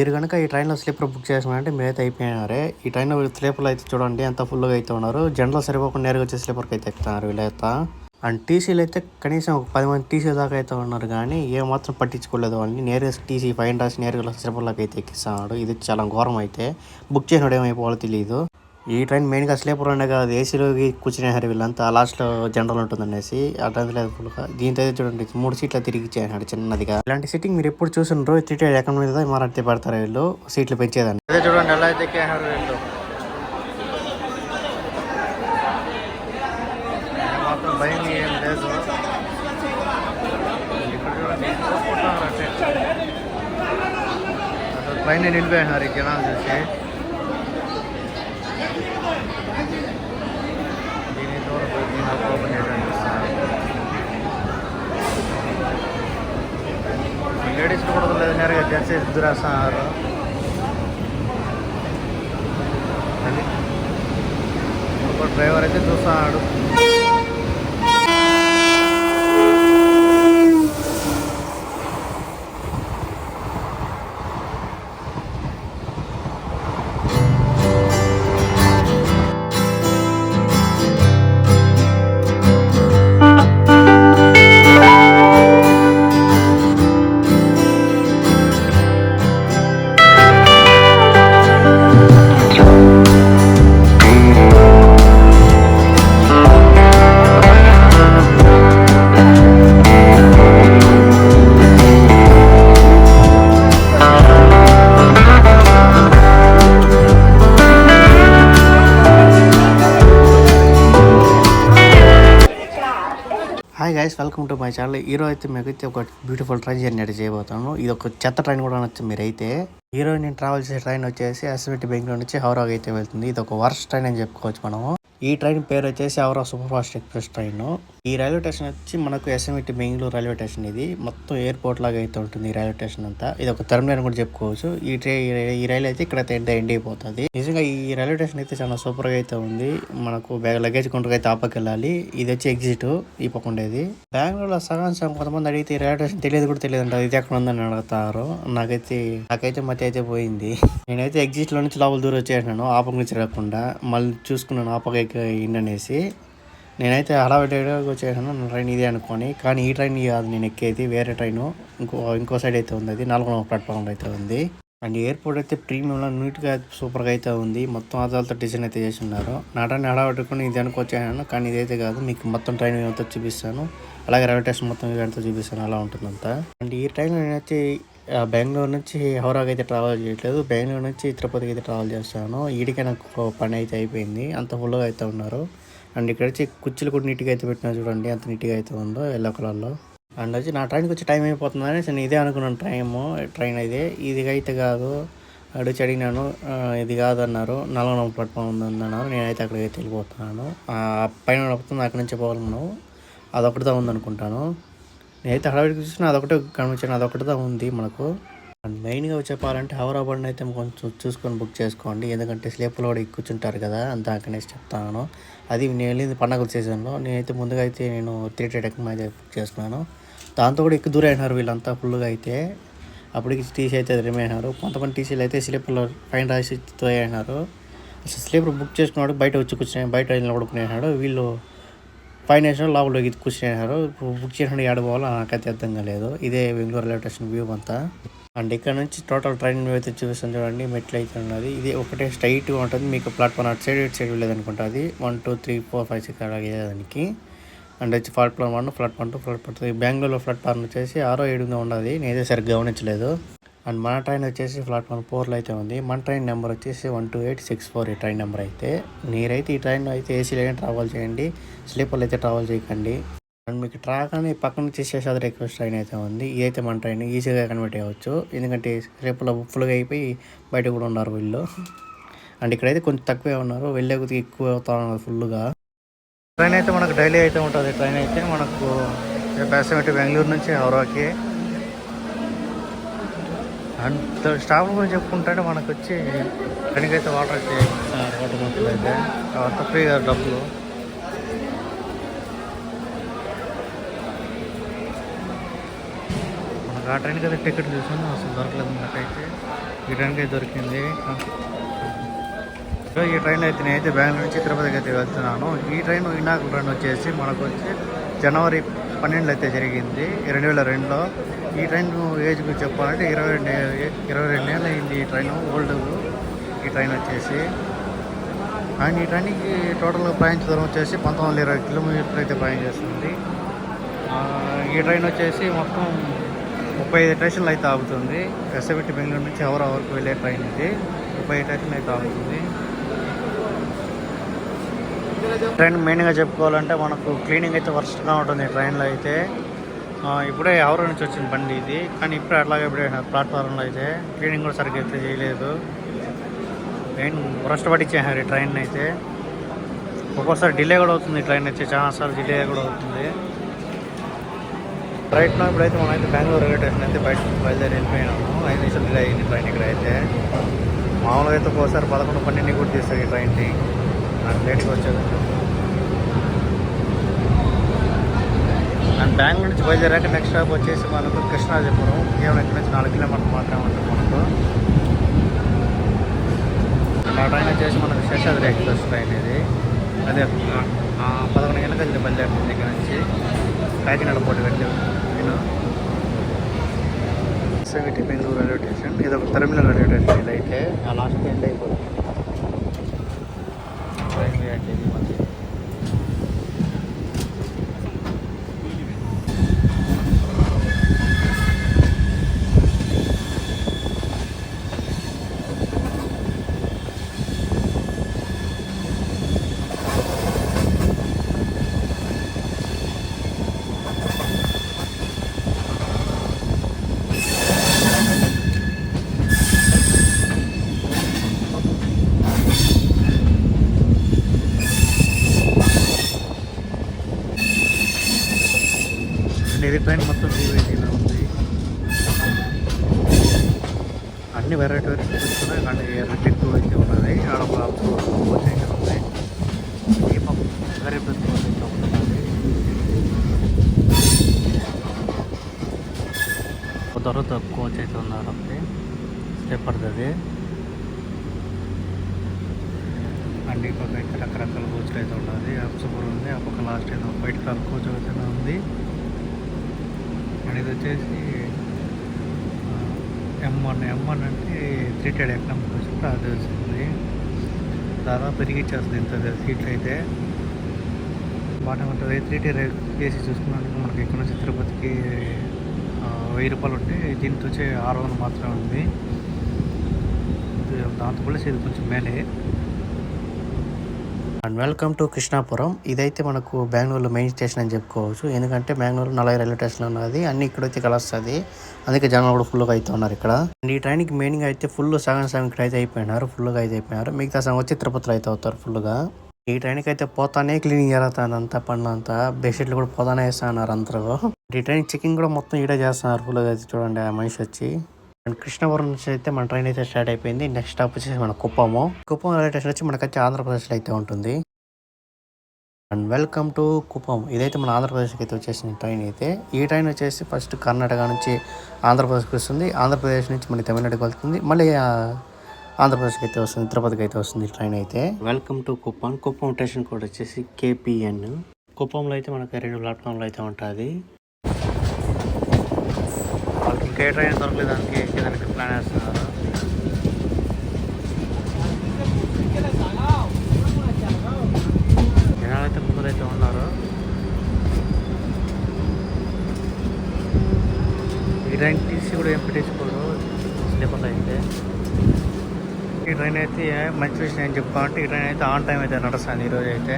మీరు కనుక ఈ ట్రైన్లో స్లీపర్ బుక్ చేసినారంటే మీరైతే అయిపోయినారే. ఈ ట్రైన్లో స్లీపర్లు అయితే చూడండి ఎంత ఫుల్గా అయితే ఉన్నారు. జనరల్ సరిపోకుండా నేరుగా వచ్చే స్లీపర్కి అయితే ఎక్కుతున్నారు వీళ్ళైతే. అండ్ టీసీలు అయితే కనీసం ఒక 10 మంది టీసీ దాకా అయితే ఉన్నారు, కానీ ఏమాత్రం పట్టించుకోలేదు వాళ్ళని. నేరుగా టీసీ ఫైన్ రాసి నేరుగా స్లీపర్లోకి అయితే ఎక్కిస్తున్నాడు. ఇది చాలా ఘోరం. అయితే బుక్ చేసినాడు ఏమైపోవాలో తెలియదు. ఈ ట్రైన్ మెయిన్గా స్లీపర్ ఉండే కాదు, ఏసీలోకి కూర్చునేసారు వీళ్ళంతా. లాస్ట్లో జనరల్ ఉంటుందనేసి అట్లా లేదు ఫుల్గా. దీంతో అయితే చూడండి 3 సీట్లు తిరిగి ఇచ్చేసాడు చిన్నదిగా. ఇలాంటి సీటింగ్ మీరు ఎప్పుడు చూసినారో టీటీడీ ఎక్కడ మీద మారాడితే పడతారు వీళ్ళు సీట్లు పెంచేదాన్ని. అదే చూడండి ఎలా అయితే ఎక్కేసారు వీళ్ళు. మాత్రం భయం ఏం లేదు. అసలు ట్రైన్ నిలిపోయినారు ఈ జనాలు చూసి. లేడీస్ కూడా లేదు, నేరుగా జెంట్స్ ఇద్దరు వేస్తున్నారు. డ్రైవర్ అయితే చూస్తున్నాడు. Hi guys, welcome to my channel. ఈరోజు అయితే మీకైతే ఒక బ్యూటిఫుల్ ట్రైన్ జర్నీ అయితే చేయబోతాను. ఇది ఒక చెత్త ట్రైన్ కూడా అనొచ్చు మీరైతే. ఈరోజు నేను ట్రావెల్ చేసే ట్రైన్ వచ్చేసి ఎస్ఎంటీ బెంగళూరు నుంచి హౌరాకి అయితే వెళ్తుంది. ఇది ఒక వర్స్ట్ ట్రైన్ అని చెప్పుకోవచ్చు మనము. ఈ ట్రైన్ పేరు వచ్చేసి Howrah super fast express train. ఈ రైల్వే స్టేషన్ వచ్చి మనకు ఎస్ఎంటీ బెంగళూరు రైల్వే స్టేషన్. ఇది మొత్తం ఎయిర్పోర్ట్ లాగా అయితే ఉంటుంది ఈ రైల్వే స్టేషన్ అంతా. ఇది ఒక టెర్మినల్ కూడా చెప్పుకోవచ్చు. ఈ రైలు అయితే ఇక్కడ ఎండ్ అయిపోతుంది. నిజంగా ఈ రైల్వే స్టేషన్ అయితే చాలా సూపర్ గా అయితే ఉంది. మనకు లగేజ్ కౌంటర్ అయితే ఆపకి వెళ్ళాలి. ఇది వచ్చి ఎగ్జిట్ ఈ పక్క ఉండేది. బెంగళూరులో సగం కొంతమంది అడిగితే ఈ రైల్వే స్టేషన్ తెలియదు కూడా తెలియదు అంటారు. ఇది ఎక్కడ ఉందని అడుగుతారు. నాకైతే మతి అయితే పోయింది. నేనైతే ఎగ్జిట్ లో నుంచి లోపల దూరం వచ్చేసాను, ఆపక నుంచి రాకుండా. మళ్ళీ చూసుకున్నాను ఆపక ఇండనేసి. నేనైతే హడావిడిగా వచ్చేసాను ట్రైన్ ఇదే అనుకొని. కానీ ఈ ట్రైన్ కాదు నేను ఎక్కేది, వేరే ట్రైన్ ఇంకో సైడ్ అయితే ఉంది. అది 4వ ప్లాట్ఫామ్ అయితే ఉంది. అండ్ ఎయిర్పోర్ట్ అయితే ప్రీమియంలో నీట్గా సూపర్గా అయితే ఉంది. మొత్తం అదాలతో డిజైన్ అయితే చేసి ఉన్నారు. నా ట్రైన్ హడావిడుకొని ఇది అనుకొచ్చాను, కానీ ఇదైతే కాదు. మీకు మొత్తం ట్రైన్ అంతా చూపిస్తాను, అలాగే రైల్వే స్టేషన్ మొత్తం ఇదంతా చూపిస్తాను, అలా ఉంటుందంతా. అండ్ ఈ ట్రైన్ నేనైతే బెంగళూరు నుంచి హౌరాకి అయితే ట్రావెల్ చేయట్లేదు, బెంగళూరు నుంచి తిరుపతికి అయితే ట్రావెల్ చేస్తాను. ఈడికే నాకు పని అయితే అయిపోయింది, అంత ఫుల్గా అయితే ఉన్నారు. అండ్ ఇక్కడ వచ్చి కుర్చీలు కూడా నీట్గా అయితే పెట్టినా చూడండి, అంత నీట్గా అయితే ఉందో ఎల్లో కలర్లో. అండ్ వచ్చి నా ట్రైన్కి వచ్చి టైం అయిపోతుందని నేను ఇదే అనుకున్నాను. ట్రైన్ ఇది అయితే కాదు. అడిగి అడిగినాను, ఇది కాదన్నారు. 4వ ప్లాట్ఫామ్ ఉందన్నారు. నేనైతే అక్కడికి అయితే వెళ్ళిపోతున్నాను. పైన వస్తుంది, అక్కడి నుంచి పోగలను. అదొకటిదా ఉందనుకుంటాను. నేనైతే హడావిడికి చూసిన అదొకటే కనిపించాను, అదొకటిదా ఉంది మనకు. అండ్ మెయిన్గా చెప్పాలంటే హౌరా బండి అయితే కొంచెం చూసుకొని బుక్ చేసుకోండి, ఎందుకంటే స్లీపర్లో కూడా కూర్చుంటారు కదా, అంతకనేసి చెప్తాను. అది నేను వెళ్ళింది పండగ సీజన్లో. నేనైతే ముందుగా అయితే నేను 3 టెక్ అయితే బుక్ చేసుకున్నాను. దాంతో కూడా ఎక్కువ దూరం అయినారు వీళ్ళంతా ఫుల్గా అయితే. అప్పటికి టీసీ అయితే రిమైనారు. కొంతమంది టీసీలు అయితే స్లీపర్లో ఫైన్ రాసి తోయినారు. అసలు స్లీపర్ బుక్ చేసుకున్నాడు బయట వచ్చి కూర్చుని బయట నిలబడుకునేసాడు. వీళ్ళు ఫైన్ వేసిన లోపలికి కూర్చునేసారు. బుక్ చేసినప్పుడు ఆడుకోవాలో నాకైతే అర్థం కాలేదు. ఇదే బెంగళూరు రైల్వే స్టేషన్ వ్యూ అంతా. అండ్ ఇక్కడ నుంచి టోటల్ ట్రైన్ వ్యూ అయితే చూపిస్తాను చూడండి. మెట్లు అయితే ఉన్నది. ఇది ఒకటే స్ట్రైట్గా ఉంటుంది. మీకు ప్లాట్ఫామ్ అటు సైడ్ ఇటు సైడ్ వెళ్ళేదనుకుంటుంది. 1 2 3 4 5 6 అలాగే దానికి. అండ్ వచ్చి ప్లాట్ఫామ్ 1, ప్లాట్ఫామ్ 2, ప్లాట్ఫామ్ 3. బెంగళూరులో ప్లాట్ఫామ్ వచ్చేసి 6 7 ఉన్నది. నేనైతే సరిగ్గా గమనించలేదు. అండ్ మన ట్రైన్ వచ్చేసి ప్లాట్ఫామ్ 4లో అయితే ఉంది. మన ట్రైన్ నెంబర్ వచ్చేసి 12864 ఈ ట్రైన్ నెంబర్ అయితే. మీరైతే ఈ ట్రైన్లో అయితే ఏసీలో ట్రావెల్ చేయండి, స్లీపర్లో అయితే ట్రావెల్ చేయకండి. అండ్ మీకు ట్రాక్ అని పక్కన నుంచి శేషాద్రి ఎక్స్ప్రెస్ ట్రైన్ అయితే ఉంది. ఇదైతే మన ట్రైన్ ఈజీగా కన్వర్ట్ అవ్వచ్చు, ఎందుకంటే స్లీపర్లో ఫుల్గా అయిపోయి బయట కూడా ఉన్నారు వీళ్ళు. అండ్ ఇక్కడైతే కొంచెం తక్కువే ఉన్నారు, వెళ్ళే కొద్దిగా ఎక్కువ అవుతా ఉన్నారు ఫుల్గా. ట్రైన్ అయితే మనకు డైలీ అయితే ఉంటుంది. ట్రైన్ అయితే మనకు ఎస్ఎంటీ బెంగళూరు నుంచి హౌరాకి. అండ్ స్టాఫ్ గురించి చెప్పుకుంటే మనకు వచ్చి ట్రైన్కి అయితే వాటర్ అయితే వాటర్ బాటిల్ అయితే అంత ఫ్రీగా డబ్బులు. మనకు ఆ ట్రైన్కి అయితే టికెట్ చూసాను, అసలు దొరకలేదు నాకైతే. ఈ ట్రైన్కి అయితే దొరికింది. సో ఈ ట్రైన్ అయితే నేనైతే బెంగళూరు నుంచి తిరుపతికి అయితే వెళ్తున్నాను. ఈ ట్రైన్ ఇనాకుల ట్రైన్ వచ్చేసి మనకు వచ్చి జనవరి 12 అయితే జరిగింది 2002లో. ఈ ట్రైన్ ఏజ్ చెప్పాలంటే 22 ఏళ్ళు అయింది ఈ ట్రైన్, ఓల్డ్ ఈ ట్రైన్ వచ్చేసి. అండ్ ఈ ట్రైన్కి టోటల్ ప్రయాణ దూరం వచ్చేసి 1920 కిలోమీటర్లు అయితే ప్రయాణం చేస్తుంది. ఈ ట్రైన్ వచ్చేసి మొత్తం 35 స్టేషన్లు అయితే ఆగుతుంది. ఎస్ఎంటి బెంగళూరు నుంచి వరకు వెళ్ళే ట్రైన్ ఇది 35 స్టేషన్లు అయితే ఆగుతుంది. ట్రైన్ మెయిన్గా చెప్పుకోవాలంటే మనకు క్లీనింగ్ అయితే వర్స్ట్గా ఉంటుంది ట్రైన్లో అయితే. ఇప్పుడే ఎవరి నుంచి వచ్చిన బండి ఇది, కానీ ఇప్పుడే అట్లాగే ఇప్పుడే ప్లాట్ఫారంలో అయితే క్లీనింగ్ కూడా సరిగ్గా అయితే చేయలేదు. మెయిన్ వర్స్ట్ పట్టించేసారు ఈ ట్రైన్ అయితే. ఒక్కోసారి డిలే కూడా అవుతుంది ట్రైన్ అయితే, చాలాసార్లు డిలే కూడా అవుతుంది. రైట్లో ఇప్పుడైతే మనమైతే బెంగళూరు రైల్వే స్టేషన్ అయితే బయలుదేరి వెళ్ళిపోయినాము. 5 నిమిషాలు డిలే అయింది ట్రైన్ ఇక్కడ అయితే. మామూలుగా అయితే ఒక్కోసారి 11-12 కూడా తీస్తారు ఈ ట్రైన్ని, నాకు లేట్గా వచ్చేది. అండ్ బెంగళూరు నుంచి బయలుదేరాక నెక్స్ట్ స్టాప్ వచ్చేసి మనకు కృష్ణాజపురం. కేవలం ఇక్కడ నుంచి 4 కిలోమీటర్లు మాత్రమే ఉంటుంది మనకు. ఆ ట్రైన్ వచ్చేసి మనకు శేషాద్రి ఎక్స్ప్రెస్ ట్రైన్ ఇది. అదే 11 గంటలకు అది బయలుదేరుతుంది దగ్గర నుంచి కాకినాడ పోటీ వెళ్ళి నేను ఎస్ఎంటి బెంగళూరు రైల్వే స్టేషన్. ఇది ఒక టెర్మినల్ రైల్వే స్టేషన్. ఇదైతే ఆ లాస్ట్ ఎండ్ అయిపోతుంది ట్రైన్ వేయండి మళ్ళీ. ఇది ట్రైన్ మొత్తం ఇలా ఉంది. అన్ని వెరైటీ చూస్తున్నాయి, కానీ రెడ్ ఎక్కువ అయితే ఉన్నది. ఆడ కోచ్ అయితే ఉంది. వెరీ ప్లస్ కోచ్ అయితే ఉంటుంది. తర్వాత కోచ్ అయితే ఉన్నారు, స్టెప్ పడుతుంది. అండ్ ఈ పక్క అయితే రకరకాల కోచ్లు అయితే ఉన్నది. అప్సపూర్ ఉంది, ఆ పక్క లాస్ట్ ఏదో వైట్ కలర్ కోచ్ అయితే ఉంది. అండ్ ఇది వచ్చేసి M1 అంటే 3 టైర్ ఎకనామిక్ కోచ్ కూడా అది వస్తుంది. దాదాపు పెరిగిచ్చేస్తుంది ఇంత సీట్లు అయితే బాగానే ఉంటుంది. 3 టైర్ ఏసీ చూసుకున్నందుకు మనకి ఇక్కడ నుంచి తిరుపతికి 1000 రూపాయలు ఉంటే దీంతో వచ్చి 600 మాత్రమే ఉంది. దాంతో కూడా ఇది కొంచెం మేలే. And welcome to Krishnapuram. ఇదైతే మనకు బెంగళూరులో మెయిన్ స్టేషన్ అని చెప్పుకోవచ్చు. ఎందుకంటే బెంగళూరు 40 రైల్వే స్టేషన్ ఉన్నది, అన్ని ఇక్కడైతే కలుస్తుంది. అందుకే జనాలు కూడా ఫుల్గా అయితే ఉన్నారు ఇక్కడ. అండ్ ఈ ట్రైన్కి మెయిన్గా అయితే సగం ఇక్కడ అయితే అయిపోయినారు, ఫుల్గా అయితే అయిపోయినారు. మిగతా సగం వచ్చి తిరుపతిలో అయితే అవుతారు ఫుల్గా. ఈ ట్రైన్కి అయితే పోతానే క్లీనింగ్ జరుగుతుంది, అంతా పనులంతా. బెడ్షీట్లు కూడా పోతానే వేస్తున్నారు అందరూ. ఈ ట్రైన్ చెకింగ్ కూడా మొత్తం ఈడే చేస్తున్నారు ఫుల్గా అయితే. చూడండి ఆ మనిషి వచ్చి. అండ్ కృష్ణాపురం నుంచి అయితే మన ట్రైన్ అయితే స్టార్ట్ అయిపోయింది. నెక్స్ట్ స్టాప్ వచ్చేసి మన కుప్పం రైల్వే స్టేషన్ వచ్చి మనకైతే ఆంధ్రప్రదేశ్లో అయితే ఉంటుంది. And welcome to Kuppam. ఇదైతే మన ఆంధ్రప్రదేశ్కి అయితే వచ్చేసిన ట్రైన్ అయితే. ఈ ట్రైన్ వచ్చేసి ఫస్ట్ కర్ణాటక నుంచి ఆంధ్రప్రదేశ్కి వస్తుంది, ఆంధ్రప్రదేశ్ నుంచి మన తమిళనాడుకి వెళ్తుంది, మళ్ళీ ఆంధ్రప్రదేశ్కి అయితే వస్తుంది, తిరుపతికి అయితే వస్తుంది ఈ ట్రైన్ అయితే. Welcome to Kuppam. Kuppam station code వచ్చేసి KPN. కుప్పంలో అయితే మనకి 2 ప్లాట్ఫామ్లు అయితే ఉంటుంది. వాళ్ళకి ఇంకే ట్రైన్ దొరకలేదు, దానికి ప్లాన్ వేస్తున్నారు. జనాలు అయితే ముందరైతే ఉన్నారు. ఈ ట్రైన్ టీసీ కూడా ఏం పెట్టించుకోరు స్లీపర్లో అయితే. ఈ ట్రైన్ అయితే మంచి విషయం ఏం చెప్పుకోవాలంటే ఈ ట్రైన్ అయితే ఆన్ టైం అయితే నడుస్తుంది. ఈరోజు అయితే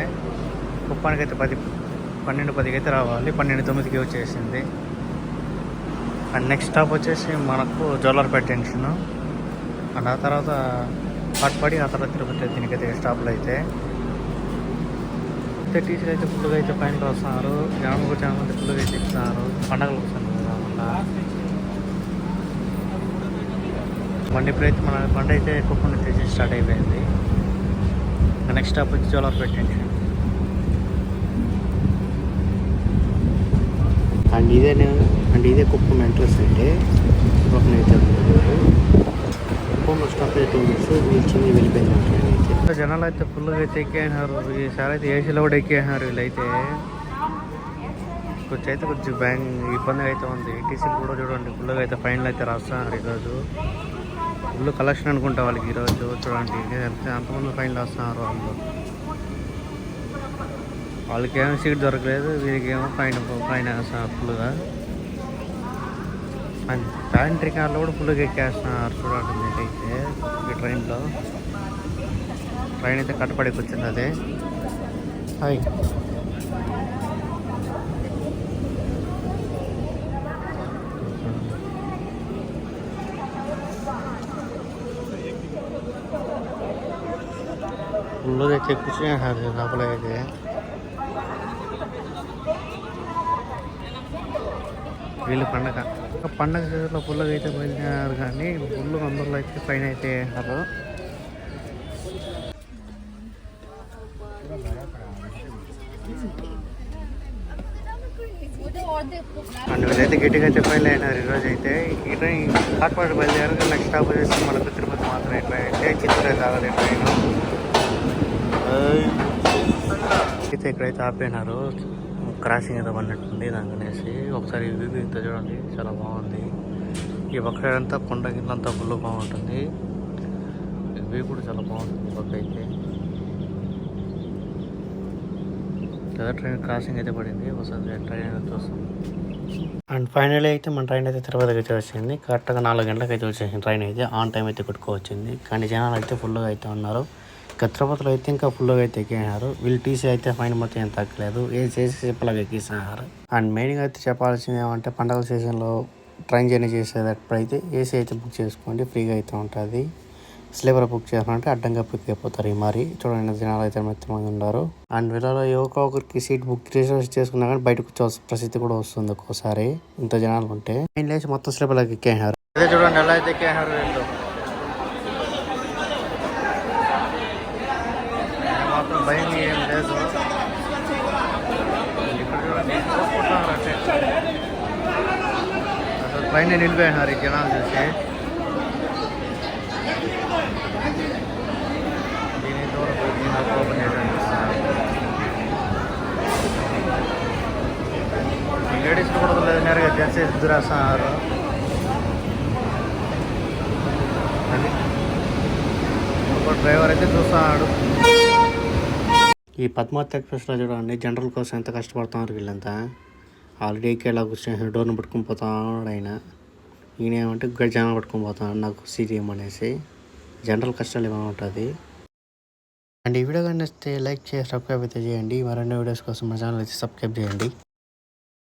కుప్పానికి అయితే 12:10కి అయితే రావాలి, 12:09కి వచ్చేసింది. అండ్ నెక్స్ట్ స్టాప్ వచ్చేసి మనకు జోలార్పేట జంక్షన్. అండ్ ఆ తర్వాత పాట్పడి, ఆ తర్వాత తిరుపతి దీనికైతే స్టాప్లు అయితే. టీసీలు అయితే ఫుల్గా అయితే పైనకి వస్తున్నారు. జనం కూడా చాలా మంది ఫుల్గా అయితే ఎక్కుతున్నారు. పండగలు వస్తున్నారు కదా మళ్ళీ. ఇప్పుడైతే మన బండి అయితే కుప్పం నుంచి స్టార్ట్ అయిపోయింది. నెక్స్ట్ స్టాప్ వచ్చి జోలార్పేట జంక్షన్. అండ్ ఇదే కుప్పం ఎంట్రన్స్ అంటే పక్కన అయితే కుప్పంలో స్టాప్ అయితే చిన్ని వెళ్ళిపోయింది ట్రైన్ అయితే. జనాలు అయితే ఫుల్గా అయితే ఎక్కేసినారు. ఈసారి అయితే ఏసీలో కూడా ఎక్కేసినారు వీళ్ళైతే. కొంచెం ఇబ్బందిగా అయితే ఉంది. టీసీలు కూడా చూడండి ఫుల్గా అయితే ఫైన్లు అయితే రాస్తున్నారు ఈరోజు. ఫుల్ కలెక్షన్ అనుకుంటా వాళ్ళకి ఈరోజు చూడండి. అంతమంది ఫైన్లు రాస్తున్నారు వాళ్ళకి ఏమో సీట్ దొరకలేదు, వీరికి ఏమో ఫైన్ వేస్తున్నారు ఫుల్గా. అండ్ ప్యాంట్రీ కార్లో కూడా ఫుల్గా ఎక్కేస్తున్నారు చూడండి. మీకైతే ఈ ట్రైన్ అయితే కట్టపడికి వచ్చింది అదే. హాయ్ ఫుల్గా అయితే కూర్చునేసారు లోపల అయితే. వీళ్ళు పండగ సీజన్లో ఫుల్గా అయితే బయలుదేరారు, కానీ ఫుల్ అందరిలో అయితే పైన అయితే వేసారు. అండ్ వీళ్ళైతే గట్టిగా అయితే బయలుదేరినారు ఈరోజు అయితే. ఈ ట్రైన్ కాట్పాడు బయలుదేరారు. నెక్స్ట్ స్టాప్ వచ్చేసి మనకు తిరుపతి మాత్రమే ట్రైన్ అయితే. చిత్తూరు కావాలి ట్రైన్ అయితే. ఇక్కడైతే ఆపేనారు, క్రాసింగ్ ఏదో పడినట్టుంది దానికనేసి. ఒకసారి వ్యూ ఇంత చూడండి, చాలా బాగుంది. ఈ పక్క అంతా కొండ కిందంతా ఫుల్ బాగుంటుంది. వ్యూ కూడా చాలా బాగుంటుంది ఈ పక్క అయితే. కదా ట్రైన్ క్రాసింగ్ అయితే పడింది. ఒకసారి ట్రైన్ అయితే చూస్తాం. అండ్ ఫైనల్ అయితే మన ట్రైన్ అయితే తిరుపతికి అయితే వచ్చింది. కరెక్ట్గా 4 గంటలకు అయితే వచ్చేసింది ట్రైన్ అయితే. ఆన్ టైం అయితే కొట్టుకోవచ్చింది, కానీ జనాలు అయితే ఫుల్గా అయితే ఉన్నారు. ఇక తిరుపతిలో అయితే ఇంకా ఫుల్గా అయితే ఎక్కినారు. వీళ్ళు టీసీ అయితే ఫైన్ మొత్తం ఏం తగ్గలేదు, చేసి చెప్పలాగా ఎక్కిస్తున్నారు. అండ్ మెయిన్గా అయితే చెప్పాల్సింది ఏమంటే, పండగ సీజన్లో ట్రైన్ జర్నీ చేసేటప్పుడైతే ఏసీ అయితే బుక్ చేసుకోండి, ఫ్రీగా అయితే ఉంటుంది. స్లీపర్ బుక్ చేయాలంటే అడ్డంగా పిక్ అయిపోతారు. ఈ మరి చూడండి జనాలు అయితే మొత్తం మంది ఉన్నారు. అండ్ వీళ్ళలో ఒకరికి సీట్ బుక్ రిజర్వ్ చేసుకున్నా కానీ బయటకు వచ్చే పరిస్థితి కూడా వస్తుంది ఒక్కోసారి, ఇంత జనాలు ఉంటే. ఆయన లేచి మొత్తం స్లీపర్లోకి ఎక్కేసినారు. అదే చూడండి ఎలా అయితే ఎక్కేసినారు వీళ్ళు. మాత్రం భయం ఏం లేదు. ఇక్కడ చూడండి అసలు పైన నిలిపోయినారు ఈ జనాలు చూసి. లేడీస్ కూడా లేదు, నేరుగా జెంట్స్ ఇద్దరు రాస్తున్నారు. ఇంకో డ్రైవర్ అయితే చూస్తున్నాడు. ఈ పద్మావతి ఎక్స్ప్రెస్లో చూడండి జనరల్ కోసం ఎంత కష్టపడుతున్నారు వీళ్ళంతా. ఆల్రెడీ ఎక్కేలా కూర్చొని డోర్ని పట్టుకుని పోతున్నాడు ఆయన. ఈయన ఏమంటే జనాలు పట్టుకుని పోతున్నాడు నాకు సీట్ ఇవ్వమనేసి. జనరల్ కష్టాలు ఏమైనా ఉంటుంది. అండ్ ఈ వీడియో కానీ నచ్చితే లైక్ చేసి సబ్స్క్రైబ్ అయితే చేయండి. మరిన్ని వీడియోస్ కోసం మా ఛానల్ అయితే సబ్స్క్రైబ్ చేయండి.